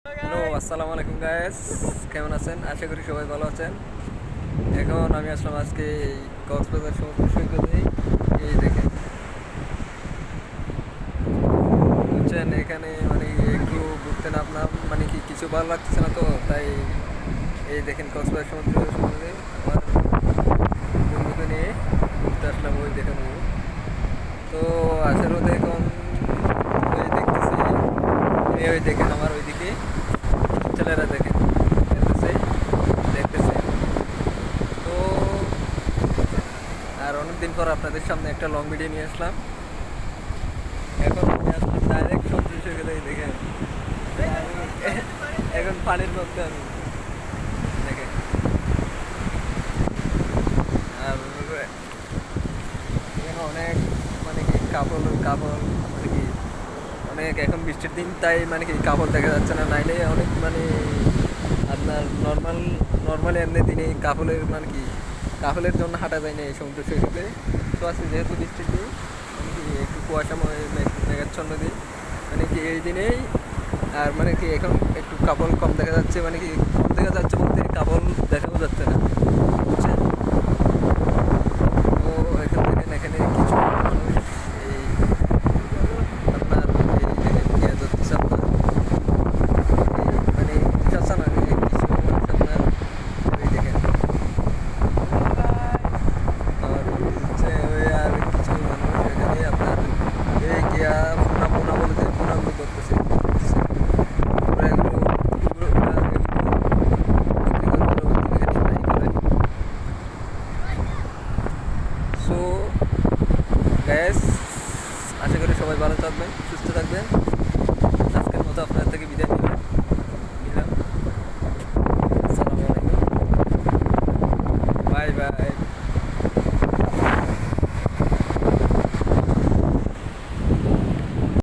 Hello, আসসালামু আলাইকুম guys. কেমন আছেন? আশা করি সবাই ভালো আছেন। এখন আমি আসলাম আজকে এই কক্সবাজার সমুদ্র সৈকতে। এই দেখেন, বুঝছেন, এখানে মানে একটু ঘুরতে নামলাম, মানে কি কিছু ভালো লাগতেছে না, তো তাই এই দেখেন কক্সবাজার সমুদ্রে আমার বন্ধুকে নিয়ে ঘুরতে আসলাম। ওই দেখেন তো আসলে এখন ওই দেখতেছি, ওই দেখেন আমার ওইদিকে ছেলেরা দেখেন খেলতেছে, দেখতেছে। তো আর অনেকদিন পর আপনাদের সামনে একটা লং ভিডিও নিয়ে আসলাম। এখন আমি আসলাম ডাইরেক্ট সমুদ্র সৈকতে, দেখেন এখন পানির মধ্যে আমি দেখেন। আর এখানে অনেক মানে কি কাপড় কাপড় মানে কি অনেক, এখন বৃষ্টির দিন তাই মানে কি কাপড় দেখা যাচ্ছে না, নাইলে অনেক মানে আপনার নর্মালি এমনি দিনে কাপড়ের মানে কি কাপড়ের জন্য হাঁটা যায় না এই সমুদ্র সৈকতে। তো আজকে যেহেতু বৃষ্টির দিন, মানে কি একটু কুয়াশাময় মেঘাচ্ছন্ন দিন, মানে কি এই দিনেই আর মানে কি এখন একটু কাপড় কম দেখা যাচ্ছে, মানে কি কম দেখা যাচ্ছে বলতে কাপড় দেখাও যাচ্ছে না, বুঝছেন। তো এখান দেখেন, এখানে কিছু মানুষ এই আপনার এই দেখেন পেঁয়াজ হচ্ছে আপনার মানে চাষা না, এই কিছু মানুষ আপনার ওই দেখেন। আর হচ্ছে ওই আর কিছু মানুষ এখানে আপনার এই গিয়া পোনা পোনা বলতে পোনাগুলো করতেছে, ওরা এগুলো সো গ্যাস, আশা করি সবাই ভালো থাকবেন, সুস্থ থাকবেন। আজকের মতো আপনার থেকে বিদায় নিলাম। আসসালামু আলাইকুম, বাই বাই।